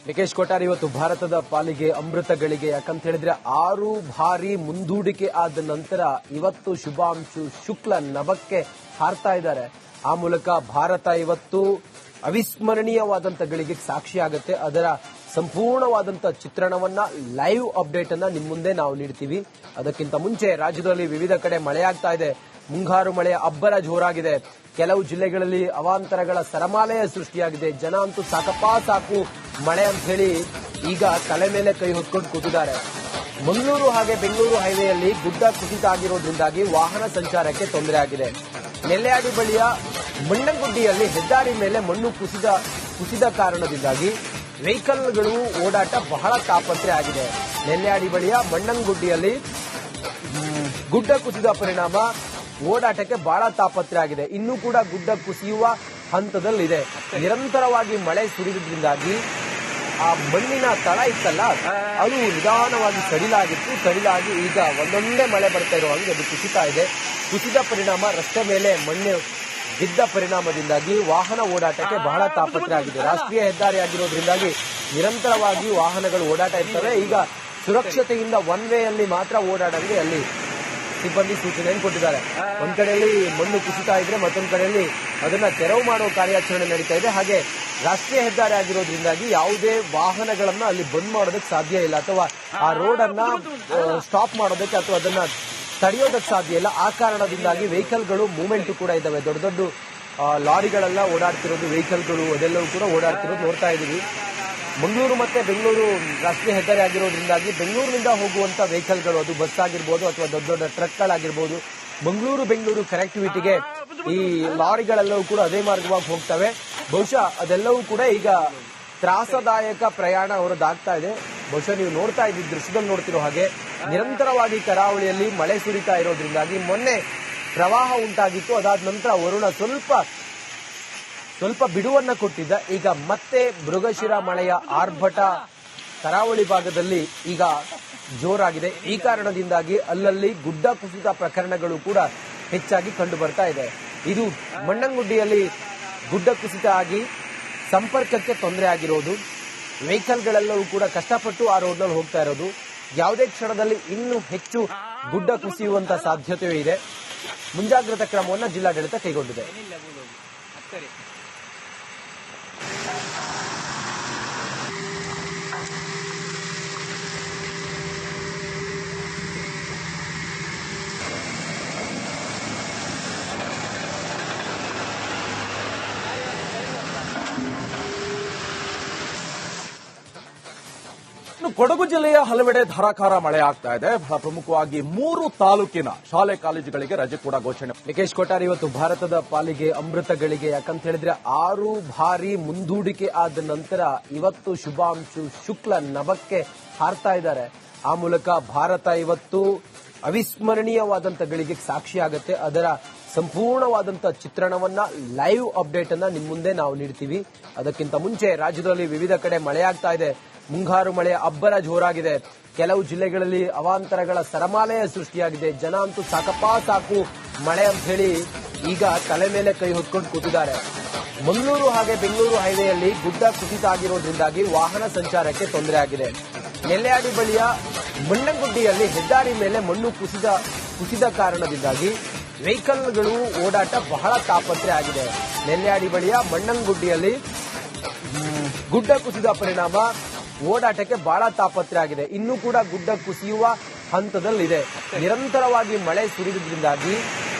ನಿಕೇಶ್ ಕೊಠಾರಿ ಇವತ್ತು ಭಾರತದ ಪಾಲಿಗೆ ಅಮೃತ ಗಳಿಗೆ ಯಾಕಂತ ಹೇಳಿದ್ರೆ 6 ಬಾರಿ ಮುಂದೂಡಿಕೆ ಆದ ನಂತರ ಇವತ್ತು ಶುಭಾಂಶು ಶುಕ್ಲ ನಭಕ್ಕೆ ಹಾರ್ತಾ ಇದ್ದಾರೆ. ಆ ಮೂಲಕ ಭಾರತ ಇವತ್ತು ಅವಿಸ್ಮರಣೀಯವಾದಂತ ಗಳಿಗೆ ಸಾಕ್ಷಿಯಾಗುತ್ತೆ. ಅದರ ಸಂಪೂರ್ಣವಾದಂತ ಚಿತ್ರಣವನ್ನ ಲೈವ್ ಅಪ್ಡೇಟ್ ಅನ್ನ ನಿಮ್ಮ ಮುಂದೆ ನಾವು ನೀಡ್ತೀವಿ. ಅದಕ್ಕಿಂತ ಮುಂಚೆ ರಾಜ್ಯದಲ್ಲಿ ವಿವಿಧ ಕಡೆ ಮಳೆಯಾಗ್ತಾ ಇದೆ. ಮುಂಗಾರು ಮಳೆಯ ಅಬ್ಬರ ಜೋರಾಗಿದೆ. ಕೆಲವು ಜಿಲ್ಲೆಗಳಲ್ಲಿ ಅವಾಂತರಗಳ ಸರಮಾಲೆಯ ಸೃಷ್ಟಿಯಾಗಿದೆ. ಜನ ಅಂತೂ ಸಾಕಪ್ಪ ಸಾಕು ಮಳೆ ಅಂತ ಹೇಳಿ ಈಗ ತಲೆ ಮೇಲೆ ಕೈ ಹೊತ್ಕೊಂಡು ಕೂತಿದ್ದಾರೆ. ಮಂಗಳೂರು ಹಾಗೆ ಬೆಂಗಳೂರು ಹೈವೇಯಲ್ಲಿ ಗುಡ್ಡ ಕುಸಿತ ಆಗಿರೋದ್ರಿಂದಾಗಿ ವಾಹನ ಸಂಚಾರಕ್ಕೆ ತೊಂದರೆ ಆಗಿದೆ. ನೆಲ್ಯಾಡಿ ಬಳಿಯ ಮಣ್ಣಂಗುಡ್ಡಿಯಲ್ಲಿ ಹೆದ್ದಾರಿ ಮೇಲೆ ಮಣ್ಣು ಕುಸಿದ ಕಾರಣದಿಂದಾಗಿ ವೆಹಿಕಲ್ಗಳು ಓಡಾಟ ಬಹಳ ತಾಪತ್ರೆ ಆಗಿದೆ. ನೆಲ್ಯಾಡಿ ಬಳಿಯ ಮಣ್ಣಂಗುಡ್ಡಿಯಲ್ಲಿ ಗುಡ್ಡ ಕುಸಿದ ಪರಿಣಾಮ ಓಡಾಟಕ್ಕೆ ಬಹಳ ತಾಪತ್ರೆ ಆಗಿದೆ. ಇನ್ನೂ ಕೂಡ ಗುಡ್ಡ ಕುಸಿಯುವ ಹಂತದಲ್ಲಿದೆ. ನಿರಂತರವಾಗಿ ಮಳೆ ಸುರಿದ್ರಿಂದಾಗಿ ಆ ಮಣ್ಣಿನ ತಳ ಇತ್ತಲ್ಲ ಅದು ನಿಧಾನವಾಗಿ ಸಡಿಲಾಗಿ ಈಗ ಒಂದೊಂದೇ ಮಳೆ ಬರ್ತಾ ಇರೋ ಹಾಗೆ ಅದು ಕುಸಿತಾ ಇದೆ. ಕುಸಿದ ಪರಿಣಾಮ ರಸ್ತೆ ಮೇಲೆ ಮಣ್ಣು ಬಿದ್ದ ಪರಿಣಾಮದಿಂದಾಗಿ ವಾಹನ ಓಡಾಟಕ್ಕೆ ಬಹಳ ತಾಪತ್ರೆ ಆಗಿದೆ. ರಾಷ್ಟ್ರೀಯ ಹೆದ್ದಾರಿ ಆಗಿರೋದ್ರಿಂದಾಗಿ ನಿರಂತರವಾಗಿ ವಾಹನಗಳು ಓಡಾಟ ಇರ್ತವೆ. ಈಗ ಸುರಕ್ಷತೆಯಿಂದ ಒನ್ ವೇಯಲ್ಲಿ ಮಾತ್ರ ಓಡಾಡಂಗೆ ಅಲ್ಲಿ ಸಿಬ್ಬಂದಿ ಸೂಚನೆಯನ್ನು ಕೊಟ್ಟಿದ್ದಾರೆ. ಒಂದ್ ಕಡೆಯಲ್ಲಿ ಮಣ್ಣು ಕುಸಿತಾ ಇದ್ರೆ ಮತ್ತೊಂದು ಕಡೆಯಲ್ಲಿ ಅದನ್ನ ತೆರವು ಮಾಡುವ ಕಾರ್ಯಾಚರಣೆ ನಡೀತಾ ಇದೆ. ಹಾಗೆ ರಾಷ್ಟ್ರೀಯ ಹೆದ್ದಾರಿ ಆಗಿರೋದ್ರಿಂದಾಗಿ ಯಾವುದೇ ವಾಹನಗಳನ್ನ ಅಲ್ಲಿ ಬಂದ್ ಮಾಡೋದಕ್ಕೆ ಸಾಧ್ಯ ಇಲ್ಲ, ಅಥವಾ ಆ ರೋಡ್ ಅನ್ನ ಸ್ಟಾಪ್ ಮಾಡೋದಕ್ಕೆ ಅಥವಾ ಅದನ್ನ ತಡೆಯೋದಕ್ಕೆ ಸಾಧ್ಯ ಇಲ್ಲ. ಆ ಕಾರಣದಿಂದಾಗಿ ವೆಹಿಕಲ್ಗಳು ಮೂವ್ಮೆಂಟ್ ಕೂಡ ಇದ್ದಾವೆ. ದೊಡ್ಡ ದೊಡ್ಡ ಲಾರಿಗಳೆಲ್ಲ ಓಡಾಡ್ತಿರೋದು, ವೆಹಿಕಲ್ಗಳು ಅದೆಲ್ಲವೂ ಕೂಡ ಓಡಾಡ್ತಿರೋದು ನೋಡ್ತಾ ಇದೀವಿ. ಮಂಗಳೂರು ಮತ್ತೆ ಬೆಂಗಳೂರು ರಾಷ್ಟ್ರೀಯ ಹೆದ್ದಾರಿ ಆಗಿರೋದ್ರಿಂದಾಗಿ ಬೆಂಗಳೂರಿನಿಂದ ಹೋಗುವಂತ ವೆಹಿಕಲ್ಗಳು, ಅದು ಬಸ್ ಆಗಿರ್ಬೋದು ಅಥವಾ ದೊಡ್ಡ ದೊಡ್ಡ ಟ್ರಕ್ಗಳಾಗಿರ್ಬೋದು, ಬೆಂಗಳೂರು ಕನೆಕ್ಟಿವಿಟಿಗೆ ಈ ಲಾರಿಗಳೆಲ್ಲವೂ ಕೂಡ ಅದೇ ಮಾರ್ಗವಾಗಿ ಹೋಗ್ತವೆ. ಬಹುಶಃ ಅದೆಲ್ಲವೂ ಕೂಡ ಈಗ ತ್ರಾಸದಾಯಕ ಪ್ರಯಾಣ ಅವರದ್ದಾಗ್ತಾ ಇದೆ. ಬಹುಶಃ ನೀವು ನೋಡ್ತಾ ಇದ್ದೀವಿ, ದೃಶ್ಯದಲ್ಲಿ ನೋಡ್ತಿರೋ ಹಾಗೆ ನಿರಂತರವಾಗಿ ಕರಾವಳಿಯಲ್ಲಿ ಮಳೆ ಸುರಿತಾ ಇರೋದ್ರಿಂದಾಗಿ ಮೊನ್ನೆ ಪ್ರವಾಹ ಉಂಟಾಗಿತ್ತು. ಅದಾದ ನಂತರ ವರುಣ ಸ್ವಲ್ಪ ಬಿಡುವನ್ನ ಕೊಟ್ಟಿದ್ದ. ಈಗ ಮತ್ತೆ ಮೃಗಶಿರ ಮಳೆಯ ಆರ್ಭಟ ಕರಾವಳಿ ಭಾಗದಲ್ಲಿ ಈಗ ಜೋರಾಗಿದೆ. ಈ ಕಾರಣದಿಂದಾಗಿ ಅಲ್ಲಲ್ಲಿ ಗುಡ್ಡ ಕುಸಿತ ಪ್ರಕರಣಗಳು ಕೂಡ ಹೆಚ್ಚಾಗಿ ಕಂಡು ಬರ್ತಾ ಇದೆ. ಇದು ಮಣ್ಣಂಗುಡ್ಡಿಯಲ್ಲಿ ಗುಡ್ಡ ಕುಸಿತ ಆಗಿ ಸಂಪರ್ಕಕ್ಕೆ ತೊಂದರೆ ಆಗಿರೋದು, ವೆಹಿಕಲ್ಗಳೆಲ್ಲವೂ ಕೂಡ ಕಷ್ಟಪಟ್ಟು ಆ ರೋಡ್ನಲ್ಲಿ ಹೋಗ್ತಾ ಇರೋದು. ಯಾವುದೇ ಕ್ಷಣದಲ್ಲಿ ಇನ್ನೂ ಹೆಚ್ಚು ಗುಡ್ಡ ಕುಸಿಯುವಂತ ಸಾಧ್ಯತೆಯೂ ಇದೆ. ಮುಂಜಾಗ್ರತಾ ಕ್ರಮವನ್ನು ಜಿಲ್ಲಾಡಳಿತ ಕೈಗೊಂಡಿದೆ. ಕೊಡಗು ಜಿಲ್ಲೆಯ ಹಲವೆಡೆ ಧಾರಾಕಾರ ಮಳೆ ಆಗ್ತಾ ಇದೆ. ಬಹಳ ಪ್ರಮುಖವಾಗಿ 3 ತಾಲೂಕಿನ ಶಾಲೆ ಕಾಲೇಜುಗಳಿಗೆ ರಜೆ ಕೂಡ ಘೋಷಣೆ. ನಿಕೇಶ್ ಕೊಠಾರಿ ಇವತ್ತು ಭಾರತದ ಪಾಲಿಗೆ ಅಮೃತ ಗಳಿಗೆ ಯಾಕಂತ ಹೇಳಿದ್ರೆ 6 ಬಾರಿ ಮುಂದೂಡಿಕೆ ಆದ ನಂತರ ಇವತ್ತು ಶುಭಾಂಶು ಶುಕ್ಲ ನಭಕ್ಕೆ ಹಾರ್ತಾ ಇದ್ದಾರೆ. ಆ ಮೂಲಕ ಭಾರತ ಇವತ್ತು ಅವಿಸ್ಮರಣೀಯವಾದಂತ ಗಳಿಗೆ ಸಾಕ್ಷಿಯಾಗುತ್ತೆ. ಅದರ ಸಂಪೂರ್ಣವಾದಂತ ಚಿತ್ರಣವನ್ನ ಲೈವ್ ಅಪ್ಡೇಟ್ ಅನ್ನ ನಿಮ್ಮ ಮುಂದೆ ನಾವು ನೀಡ್ತೀವಿ. ಅದಕ್ಕಿಂತ ಮುಂಚೆ ರಾಜ್ಯದಲ್ಲಿ ವಿವಿಧ ಕಡೆ ಮಳೆಯಾಗ್ತಾ ಇದೆ. ಮುಂಗಾರು ಮಳೆಯ ಅಬ್ಬರ ಜೋರಾಗಿದೆ. ಕೆಲವು ಜಿಲ್ಲೆಗಳಲ್ಲಿ ಅವಾಂತರಗಳ ಸರಮಾಲೆಯ ಸೃಷ್ಟಿಯಾಗಿದೆ. ಜನ ಅಂತೂ ಸಾಕಪ್ಪ ಸಾಕು ಮಳೆ ಅಂತ ಹೇಳಿ ಈಗ ತಲೆ ಮೇಲೆ ಕೈ ಹೊತ್ಕೊಂಡು ಕೂತಿದ್ದಾರೆ. ಮಂಗಳೂರು ಹಾಗೆ ಬೆಂಗಳೂರು ಹೈವೇಯಲ್ಲಿ ಗುಡ್ಡ ಕುಸಿತ ಆಗಿರೋದ್ರಿಂದಾಗಿ ವಾಹನ ಸಂಚಾರಕ್ಕೆ ತೊಂದರೆ ಆಗಿದೆ. ನೆಲ್ಯಾಡಿ ಬಳಿಯ ಮಣ್ಣಂಗುಡ್ಡಿಯಲ್ಲಿ ಹೆದ್ದಾರಿ ಮೇಲೆ ಮಣ್ಣು ಕುಸಿದ ಕಾರಣದಿಂದಾಗಿ ವೆಹಿಕಲ್ಗಳು ಓಡಾಟ ಬಹಳ ತಾಪತ್ರೆ ಆಗಿದೆ. ನೆಲ್ಯಾಡಿ ಬಳಿಯ ಮಣ್ಣಂಗುಡ್ಡಿಯಲ್ಲಿ ಗುಡ್ಡ ಕುಸಿದ ಪರಿಣಾಮ ಓಡಾಟಕ್ಕೆ ಬಹಳ ತಾಪತ್ರೆ ಆಗಿದೆ. ಇನ್ನೂ ಕೂಡ ಗುಡ್ಡ ಕುಸಿಯುವ ಹಂತದಲ್ಲಿದೆ. ನಿರಂತರವಾಗಿ ಮಳೆ ಸುರಿದ್ರಿಂದಾಗಿ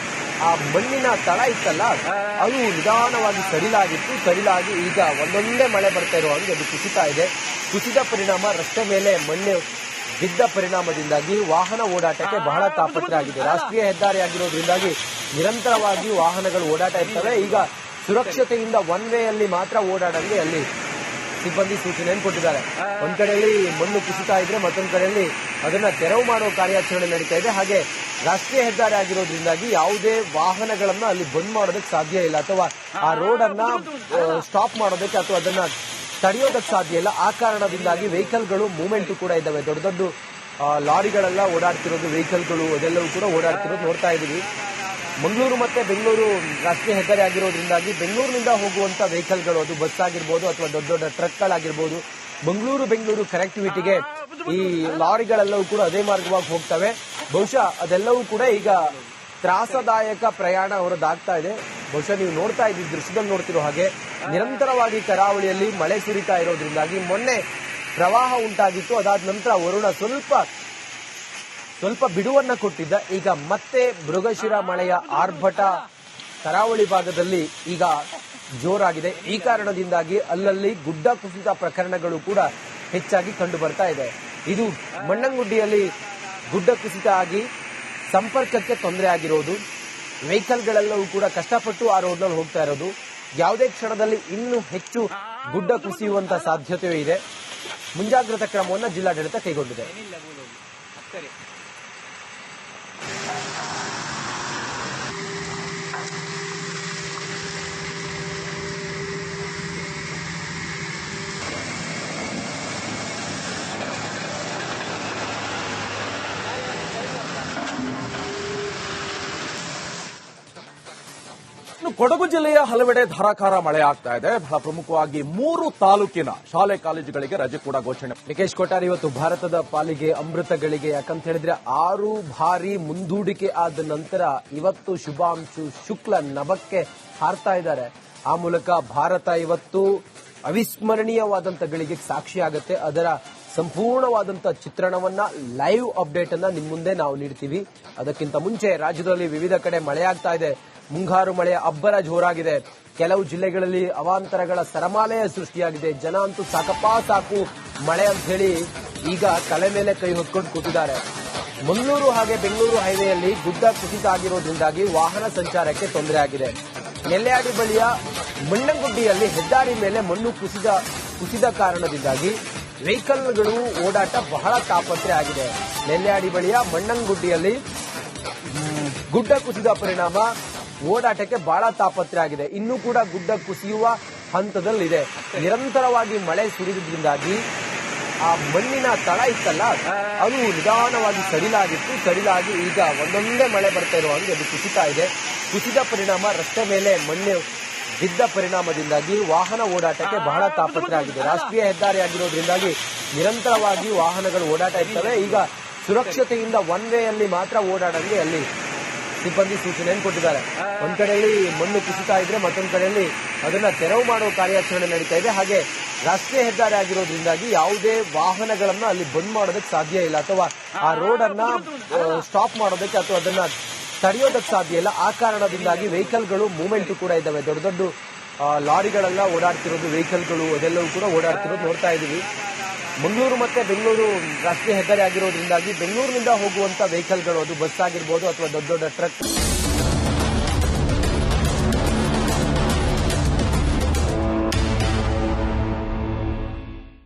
ಆ ಮಣ್ಣಿನ ತಳ ಇತ್ತಲ್ಲ ಅದು ನಿಧಾನವಾಗಿ ಸಡಿಲಾಗಿ ಈಗ ಒಂದೊಂದೇ ಮಳೆ ಬರ್ತಾ ಇರೋ ಹಾಗೆ ಅದು ಕುಸಿತಾ ಇದೆ. ಕುಸಿದ ಪರಿಣಾಮ ರಸ್ತೆ ಮೇಲೆ ಮಣ್ಣು ಬಿದ್ದ ಪರಿಣಾಮದಿಂದಾಗಿ ವಾಹನ ಓಡಾಟಕ್ಕೆ ಬಹಳ ತಾಪತ್ರೆ ಆಗಿದೆ. ರಾಷ್ಟ್ರೀಯ ಹೆದ್ದಾರಿ ಆಗಿರೋದ್ರಿಂದಾಗಿ ನಿರಂತರವಾಗಿ ವಾಹನಗಳು ಓಡಾಟ ಇರ್ತವೆ. ಈಗ ಸುರಕ್ಷತೆಯಿಂದ ಒನ್ ವೇಯಲ್ಲಿ ಮಾತ್ರ ಓಡಾಡಂಗೆ ಅಲ್ಲಿ ಸಿಬ್ಬಂದಿ ಸೂಚನೆಯನ್ನು ಕೊಟ್ಟಿದ್ದಾರೆ. ಒಂದ್ ಕಡೆಯಲ್ಲಿ ಮಣ್ಣು ಕುಸಿತಾ ಇದ್ರೆ ಮತ್ತೊಂದು ಕಡೆಯಲ್ಲಿ ಅದನ್ನ ತೆರವು ಮಾಡುವ ಕಾರ್ಯಾಚರಣೆ ನಡೀತಾ ಇದೆ. ಹಾಗೆ ರಾಷ್ಟ್ರೀಯ ಹೆದ್ದಾರಿ ಆಗಿರೋದ್ರಿಂದಾಗಿ ಯಾವುದೇ ವಾಹನಗಳನ್ನ ಅಲ್ಲಿ ಬಂದ್ ಮಾಡೋದಕ್ಕೆ ಸಾಧ್ಯ ಇಲ್ಲ, ಅಥವಾ ಆ ರೋಡ್ ಅನ್ನ ಸ್ಟಾಪ್ ಮಾಡೋದಕ್ಕೆ ಅಥವಾ ಅದನ್ನ ತಡೆಯೋದಕ್ಕೆ ಸಾಧ್ಯ ಇಲ್ಲ. ಆ ಕಾರಣದಿಂದಾಗಿ ವೆಹಿಕಲ್ಗಳು ಮೂವ್ಮೆಂಟ್ ಕೂಡ ಇದ್ದಾವೆ. ದೊಡ್ಡ ದೊಡ್ಡ ಲಾರಿಗಳೆಲ್ಲ ಓಡಾಡ್ತಿರೋದು, ವೆಹಿಕಲ್ಗಳು ಅದೆಲ್ಲವೂ ಕೂಡ ಓಡಾಡ್ತಿರೋದು ನೋಡ್ತಾ ಇದೀವಿ. ಮಂಗಳೂರು ಮತ್ತೆ ಬೆಂಗಳೂರು ರಾಷ್ಟ್ರೀಯ ಹೆದ್ದಾರಿ ಆಗಿರೋದ್ರಿಂದಾಗಿ ಬೆಂಗಳೂರಿನಿಂದ ಹೋಗುವಂತ ವೆಹಿಕಲ್ಗಳು, ಅದು ಬಸ್ ಆಗಿರ್ಬೋದು ಅಥವಾ ದೊಡ್ಡ ದೊಡ್ಡ ಟ್ರಕ್ಗಳಾಗಿರ್ಬೋದು, ಬೆಂಗಳೂರು ಕನೆಕ್ಟಿವಿಟಿಗೆ ಈ ಲಾರಿಗಳೆಲ್ಲವೂ ಕೂಡ ಅದೇ ಮಾರ್ಗವಾಗಿ ಹೋಗ್ತವೆ. ಬಹುಶಃ ಅದೆಲ್ಲವೂ ಕೂಡ ಈಗ ತ್ರಾಸದಾಯಕ ಪ್ರಯಾಣ ಅವರದ್ದಾಗ್ತಾ ಇದೆ. ಬಹುಶಃ ನೀವು ನೋಡ್ತಾ ಇದ್ದೀವಿ, ದೃಶ್ಯದಲ್ಲಿ ನೋಡ್ತಿರೋ ಹಾಗೆ ನಿರಂತರವಾಗಿ ಕರಾವಳಿಯಲ್ಲಿ ಮಳೆ ಸುರಿತಾ ಇರೋದ್ರಿಂದಾಗಿ ಮೊನ್ನೆ ಪ್ರವಾಹ ಉಂಟಾಗಿತ್ತು. ಅದಾದ ನಂತರ ವರುಣ ಸ್ವಲ್ಪ ಬಿಡುವನ್ನ ಕೊಟ್ಟಿದ್ದ. ಈಗ ಮತ್ತೆ ಮೃಗಶಿರ ಮಳೆಯ ಆರ್ಭಟ ಕರಾವಳಿ ಭಾಗದಲ್ಲಿ ಈಗ ಜೋರಾಗಿದೆ. ಈ ಕಾರಣದಿಂದಾಗಿ ಅಲ್ಲಲ್ಲಿ ಗುಡ್ಡ ಕುಸಿತ ಪ್ರಕರಣಗಳು ಕೂಡ ಹೆಚ್ಚಾಗಿ ಕಂಡು ಬರ್ತಾ ಇದೆ. ಇದು ಮಣ್ಣಂಗುಡ್ಡಿಯಲ್ಲಿ ಗುಡ್ಡ ಕುಸಿತ ಆಗಿ ಸಂಪರ್ಕಕ್ಕೆ ತೊಂದರೆ ಆಗಿರೋದು, ವೆಹಿಕಲ್ಗಳೆಲ್ಲವೂ ಕೂಡ ಕಷ್ಟಪಟ್ಟು ಆ ರೋಡ್ನಲ್ಲಿ ಹೋಗ್ತಾ ಇರೋದು. ಯಾವುದೇ ಕ್ಷಣದಲ್ಲಿ ಇನ್ನೂ ಹೆಚ್ಚು ಗುಡ್ಡ ಕುಸಿಯುವಂತ ಸಾಧ್ಯತೆಯೂ ಇದೆ. ಮುಂಜಾಗ್ರತಾ ಕ್ರಮವನ್ನು ಜಿಲ್ಲಾಡಳಿತ ಕೈಗೊಂಡಿದೆ. ಇನ್ನು ಕೊಡಗು ಜಿಲ್ಲೆಯ ಹಲವೆಡೆ ಧಾರಾಕಾರ ಮಳೆ ಆಗ್ತಾ ಇದೆ. ಬಹಳ ಪ್ರಮುಖವಾಗಿ 3 ತಾಲೂಕಿನ ಶಾಲೆ ಕಾಲೇಜುಗಳಿಗೆ ರಜೆ ಕೂಡ ಘೋಷಣೆ. ನಿಕೇಶ್ ಕೊಠಾರಿ, ಇವತ್ತು ಭಾರತದ ಪಾಲಿಗೆ ಅಮೃತಗಳಿಗೆ, ಯಾಕಂತ ಹೇಳಿದ್ರೆ 6 ಬಾರಿ ಮುಂದೂಡಿಕೆ ಆದ ನಂತರ ಇವತ್ತು ಶುಭಾಂಶು ಶುಕ್ಲ ನಭಕ್ಕೆ ಹಾರ್ತಾ ಇದ್ದಾರೆ. ಆ ಮೂಲಕ ಭಾರತ ಇವತ್ತು ಅವಿಸ್ಮರಣೀಯವಾದಂತ ಗಳಿಗೆ ಸಾಕ್ಷಿಯಾಗುತ್ತೆ. ಅದರ ಸಂಪೂರ್ಣವಾದಂತ ಚಿತ್ರಣವನ್ನ, ಲೈವ್ ಅಪ್ಡೇಟ್ ಅನ್ನ ನಿಮ್ಮ ಮುಂದೆ ನಾವು ನೀಡ್ತೀವಿ. ಅದಕ್ಕಿಂತ ಮುಂಚೆ ರಾಜ್ಯದಲ್ಲಿ ವಿವಿಧ ಕಡೆ ಮಳೆಯಾಗ್ತಾ ಇದೆ. ಮುಂಗಾರು ಮಳೆಯ ಅಬ್ಬರ ಜೋರಾಗಿದೆ. ಕೆಲವು ಜಿಲ್ಲೆಗಳಲ್ಲಿ ಅವಾಂತರಗಳ ಸರಮಾಲೆಯ ಸೃಷ್ಟಿಯಾಗಿದೆ. ಜನ ಅಂತೂ ಸಾಕು ಮಳೆ ಅಂತ ಹೇಳಿ ಈಗ ತಲೆ ಮೇಲೆ ಕೈ ಹೊತ್ಕೊಂಡು ಕೂತಿದ್ದಾರೆ. ಮಂಗಳೂರು ಹಾಗೆ ಬೆಂಗಳೂರು ಹೈವೇಯಲ್ಲಿ ಗುಡ್ಡ ಕುಸಿತ ಆಗಿರೋದ್ರಿಂದಾಗಿ ವಾಹನ ಸಂಚಾರಕ್ಕೆ ತೊಂದರೆ ಆಗಿದೆ. ನೆಲ್ಯಾಡಿ ಬಳಿಯ ಮಣ್ಣಂಗುಡ್ಡಿಯಲ್ಲಿ ಹೆದ್ದಾರಿ ಮೇಲೆ ಮಣ್ಣು ಕುಸಿದ ಕಾರಣದಿಂದಾಗಿ ವೆಹಿಕಲ್ಗಳು ಓಡಾಟ ಬಹಳ ತಾಪತ್ರೆ ಆಗಿದೆ. ನೆಲ್ಯಾಡಿ ಬಳಿಯ ಮಣ್ಣಂಗುಡ್ಡಿಯಲ್ಲಿ ಗುಡ್ಡ ಕುಸಿದ ಪರಿಣಾಮ ಓಡಾಟಕ್ಕೆ ಬಹಳ ತಾಪತ್ರೆ ಆಗಿದೆ. ಇನ್ನೂ ಕೂಡ ಗುಡ್ಡ ಕುಸಿಯುವ ಹಂತದಲ್ಲಿದೆ. ನಿರಂತರವಾಗಿ ಮಳೆ ಸುರಿದ್ರಿಂದಾಗಿ ಆ ಮಣ್ಣಿನ ತಳ ಇತ್ತಲ್ಲ, ಅದು ನಿಧಾನವಾಗಿ ಸಡಿಲಾಗಿ ಈಗ ಒಂದೊಂದೇ ಮಳೆ ಬರ್ತಾ ಇರೋ ಹಾಗೆ ಅದು ಕುಸಿತಾ ಇದೆ. ಕುಸಿದ ಪರಿಣಾಮ ರಸ್ತೆ ಮೇಲೆ ಮಣ್ಣು ಬಿದ್ದ ಪರಿಣಾಮದಿಂದಾಗಿ ವಾಹನ ಓಡಾಟಕ್ಕೆ ಬಹಳ ತಾಪತ್ರೆ ಆಗಿದೆ. ರಾಷ್ಟ್ರೀಯ ಹೆದ್ದಾರಿ ಆಗಿರೋದ್ರಿಂದಾಗಿ ನಿರಂತರವಾಗಿ ವಾಹನಗಳು ಓಡಾಟ ಇರ್ತವೆ. ಈಗ ಸುರಕ್ಷತೆಯಿಂದ ಒನ್ ವೇಯಲ್ಲಿ ಮಾತ್ರ ಓಡಾಡಂಗೆ ಅಲ್ಲಿ ಸಿಬ್ಬಂದಿ ಸೂಚನೆಯನ್ನು ಕೊಟ್ಟಿದ್ದಾರೆ. ಒಂದ್ ಕಡೆಯಲ್ಲಿ ಮಣ್ಣು ಕುಸಿತಾ ಇದ್ರೆ ಮತ್ತೊಂದು ಕಡೆಯಲ್ಲಿ ಅದನ್ನ ತೆರವು ಮಾಡುವ ಕಾರ್ಯಾಚರಣೆ ನಡೀತಾ ಇದೆ. ಹಾಗೆ ರಾಷ್ಟ್ರೀಯ ಹೆದ್ದಾರಿ ಆಗಿರೋದ್ರಿಂದಾಗಿ ಯಾವುದೇ ವಾಹನಗಳನ್ನ ಅಲ್ಲಿ ಬಂದ್ ಮಾಡೋದಕ್ಕೆ ಸಾಧ್ಯ ಇಲ್ಲ, ಅಥವಾ ಆ ರೋಡ್ ಅನ್ನ ಸ್ಟಾಪ್ ಮಾಡೋದಕ್ಕೆ ಅಥವಾ ಅದನ್ನ ತಡೆಯೋದಕ್ಕೆ ಸಾಧ್ಯ ಇಲ್ಲ. ಆ ಕಾರಣದಿಂದಾಗಿ ವೆಹಿಕಲ್ಗಳು ಮೂವ್ಮೆಂಟ್ ಕೂಡ ಇದ್ದಾವೆ. ದೊಡ್ಡ ದೊಡ್ಡ ಲಾರಿಗಳೆಲ್ಲ ಓಡಾಡ್ತಿರೋದು, ವೆಹಿಕಲ್ಗಳು ಅದೆಲ್ಲವೂ ಕೂಡ ಓಡಾಡ್ತಿರೋದು ನೋಡ್ತಾ ಇದೀವಿ. ಮಂಗಳೂರು ಮತ್ತೆ ಬೆಂಗಳೂರು ರಾಷ್ಟ್ರೀಯ ಹೆದ್ದಾರಿ ಆಗಿರೋದ್ರಿಂದಾಗಿ ಬೆಂಗಳೂರಿನಿಂದ ಹೋಗುವಂತ ವೆಹಿಕಲ್ಗಳು, ಅದು ಬಸ್ ಆಗಿರ್ಬೋದು ಅಥವಾ ದೊಡ್ಡ ದೊಡ್ಡ ಟ್ರಕ್